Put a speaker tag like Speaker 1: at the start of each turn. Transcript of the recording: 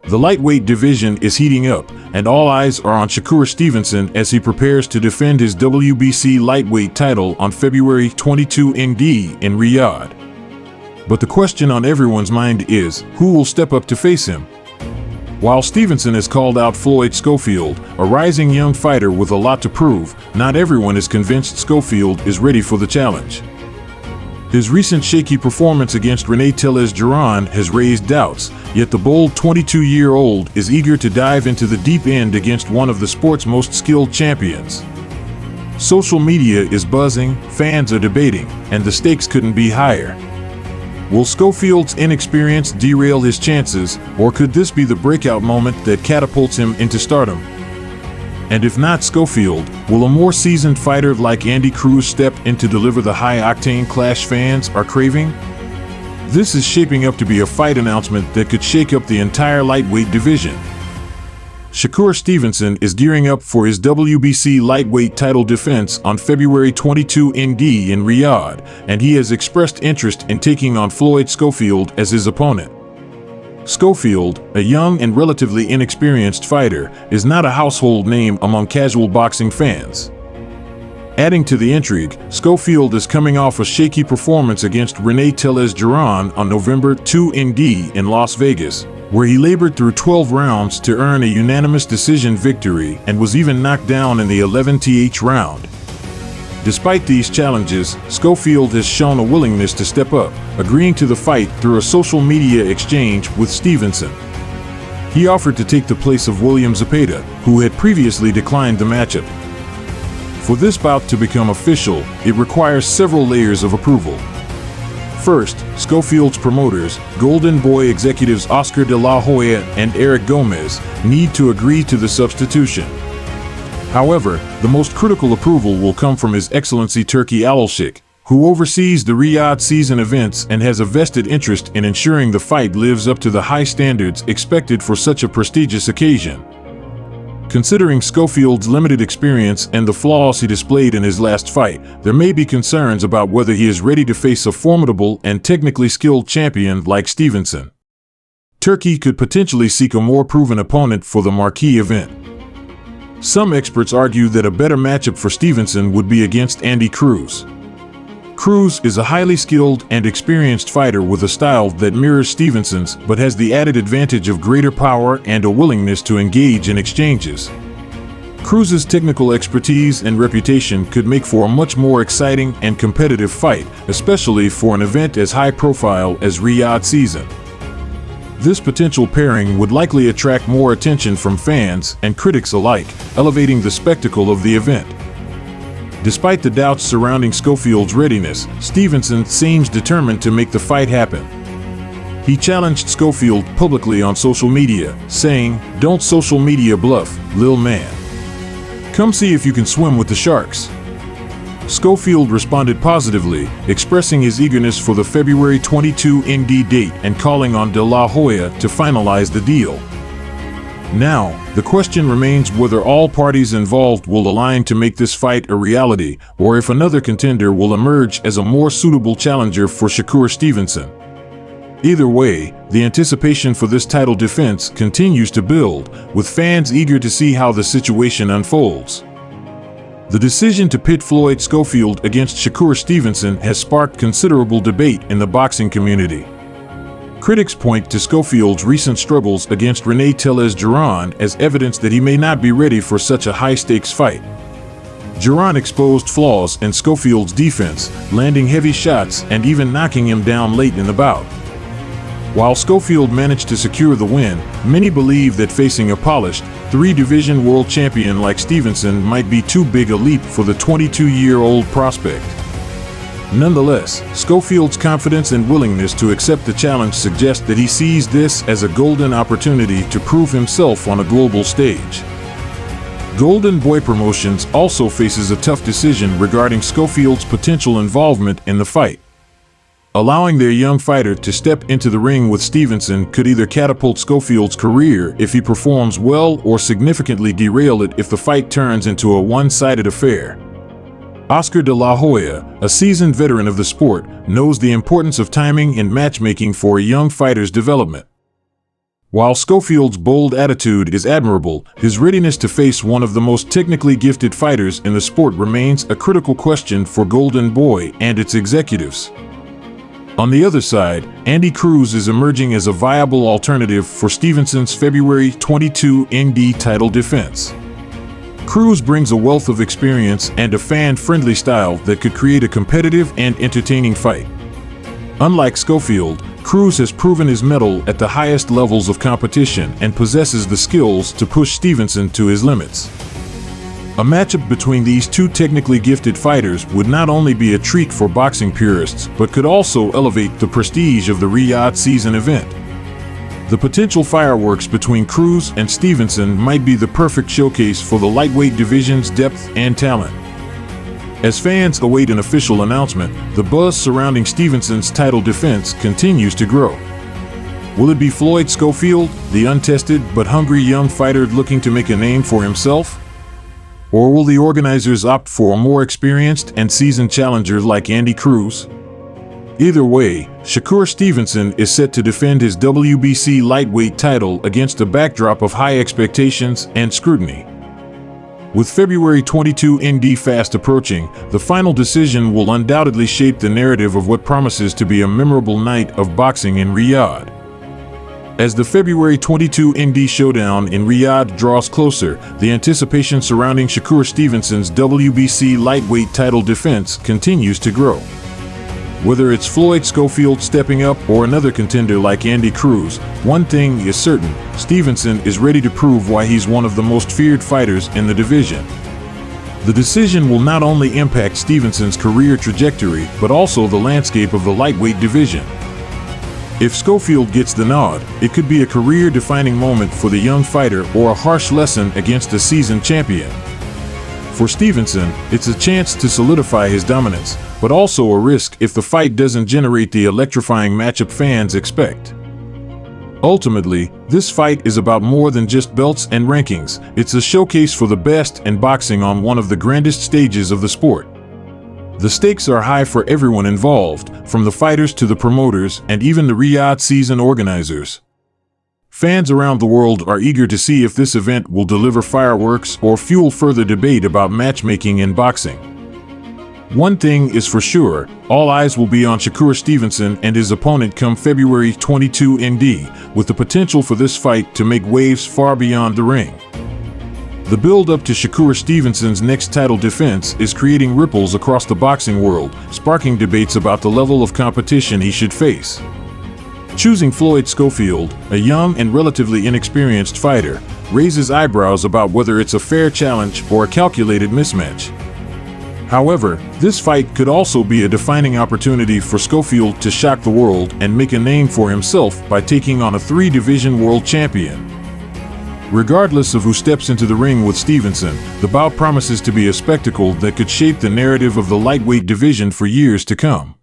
Speaker 1: The lightweight division is heating up, and all eyes are on Shakur Stevenson as he prepares to defend his WBC lightweight title on February 22 in Riyadh. But the question on everyone's mind is, who will step up to face him? While Stevenson has called out Floyd Schofield, a rising young fighter with a lot to prove, not everyone is convinced Schofield is ready for the challenge. His recent shaky performance against René Tellez-Duran has raised doubts, yet the bold 22-year-old is eager to dive into the deep end against one of the sport's most skilled champions. Social media is buzzing, fans are debating, and the stakes couldn't be higher. Will Schofield's inexperience derail his chances, or could this be the breakout moment that catapults him into stardom? And if not Schofield, will a more seasoned fighter like Andy Cruz step in to deliver the high-octane clash fans are craving? This is shaping up to be a fight announcement that could shake up the entire lightweight division. Shakur Stevenson is gearing up for his WBC lightweight title defense on February 22 in Riyadh, and he has expressed interest in taking on Floyd Schofield as his opponent. Schofield, a young and relatively inexperienced fighter, is not a household name among casual boxing fans. Adding to the intrigue, Schofield is coming off a shaky performance against René Tellez-Duran on November 2 in Las Vegas, where he labored through 12 rounds to earn a unanimous decision victory and was even knocked down in the 11th round. Despite these challenges, Schofield has shown a willingness to step up, agreeing to the fight through a social media exchange with Stevenson. He offered to take the place of William Zepeda, who had previously declined the matchup. For this bout to become official, it requires several layers of approval. First, Schofield's promoters, Golden Boy executives Oscar de la Hoya and Eric Gomez, need to agree to the substitution. However, the most critical approval will come from His Excellency Turki Al-Sheikh, who oversees the Riyadh season events and has a vested interest in ensuring the fight lives up to the high standards expected for such a prestigious occasion. Considering Schofield's limited experience and the flaws he displayed in his last fight, there may be concerns about whether he is ready to face a formidable and technically skilled champion like Stevenson. Turki could potentially seek a more proven opponent for the marquee event. Some experts argue that a better matchup for Stevenson would be against Andy Cruz. Cruz is a highly skilled and experienced fighter with a style that mirrors Stevenson's but has the added advantage of greater power and a willingness to engage in exchanges. Cruz's technical expertise and reputation could make for a much more exciting and competitive fight, especially for an event as high-profile as Riyadh season. This potential pairing would likely attract more attention from fans and critics alike, elevating the spectacle of the event. Despite the doubts surrounding Schofield's readiness, Stevenson seems determined to make the fight happen. He challenged Schofield publicly on social media, saying, "Don't social media bluff, lil man. Come see if you can swim with the sharks." Schofield responded positively, expressing his eagerness for the February 22 date and calling on De La Hoya to finalize the deal. Now, the question remains whether all parties involved will align to make this fight a reality, or if another contender will emerge as a more suitable challenger for Shakur Stevenson. Either way, the anticipation for this title defense continues to build, with fans eager to see how the situation unfolds. The decision to pit Floyd Schofield against Shakur Stevenson has sparked considerable debate in the boxing community. Critics point to Schofield's recent struggles against René Tellez-Duran as evidence that he may not be ready for such a high-stakes fight. Duran exposed flaws in Schofield's defense, landing heavy shots and even knocking him down late in the bout. While Schofield managed to secure the win, many believe that facing a polished, three-division world champion like Stevenson might be too big a leap for the 22-year-old prospect. Nonetheless, Schofield's confidence and willingness to accept the challenge suggest that he sees this as a golden opportunity to prove himself on a global stage. Golden Boy Promotions also faces a tough decision regarding Schofield's potential involvement in the fight. Allowing their young fighter to step into the ring with Stevenson could either catapult Schofield's career if he performs well or significantly derail it if the fight turns into a one-sided affair. Oscar de la Hoya, a seasoned veteran of the sport, knows the importance of timing and matchmaking for a young fighter's development. While Schofield's bold attitude is admirable, his readiness to face one of the most technically gifted fighters in the sport remains a critical question for Golden Boy and its executives. On the other side, Andy Cruz is emerging as a viable alternative for Stevenson's February 22 ND title defense. Cruz brings a wealth of experience and a fan-friendly style that could create a competitive and entertaining fight. Unlike Schofield, Cruz has proven his mettle at the highest levels of competition and possesses the skills to push Stevenson to his limits. A matchup between these two technically gifted fighters would not only be a treat for boxing purists, but could also elevate the prestige of the Riyadh season event. The potential fireworks between Cruz and Stevenson might be the perfect showcase for the lightweight division's depth and talent. As fans await an official announcement, the buzz surrounding Stevenson's title defense continues to grow. Will it be Floyd Schofield, the untested but hungry young fighter looking to make a name for himself? Or will the organizers opt for a more experienced and seasoned challenger like Andy Cruz? Either way, Shakur Stevenson is set to defend his WBC lightweight title against a backdrop of high expectations and scrutiny. With February 22 ND fast approaching, the final decision will undoubtedly shape the narrative of what promises to be a memorable night of boxing in Riyadh. As the February 22 ND showdown in Riyadh draws closer, the anticipation surrounding Shakur Stevenson's WBC lightweight title defense continues to grow. Whether it's Floyd Schofield stepping up or another contender like Andy Cruz, one thing is certain: Stevenson is ready to prove why he's one of the most feared fighters in the division. The decision will not only impact Stevenson's career trajectory, but also the landscape of the lightweight division. If Schofield gets the nod, it could be a career-defining moment for the young fighter or a harsh lesson against a seasoned champion. For Stevenson, it's a chance to solidify his dominance, but also a risk if the fight doesn't generate the electrifying matchup fans expect. Ultimately, this fight is about more than just belts and rankings. It's a showcase for the best in boxing on one of the grandest stages of the sport. The stakes are high for everyone involved, from the fighters to the promoters and even the Riyadh season organizers. Fans around the world are eager to see if this event will deliver fireworks or fuel further debate about matchmaking in boxing. One thing is for sure, all eyes will be on Shakur Stevenson and his opponent come February 22 ND, with the potential for this fight to make waves far beyond the ring. The build-up to Shakur Stevenson's next title defense is creating ripples across the boxing world, sparking debates about the level of competition he should face. Choosing Floyd Schofield, a young and relatively inexperienced fighter, raises eyebrows about whether it's a fair challenge or a calculated mismatch. However, this fight could also be a defining opportunity for Schofield to shock the world and make a name for himself by taking on a three-division world champion. Regardless of who steps into the ring with Stevenson, the bout promises to be a spectacle that could shape the narrative of the lightweight division for years to come.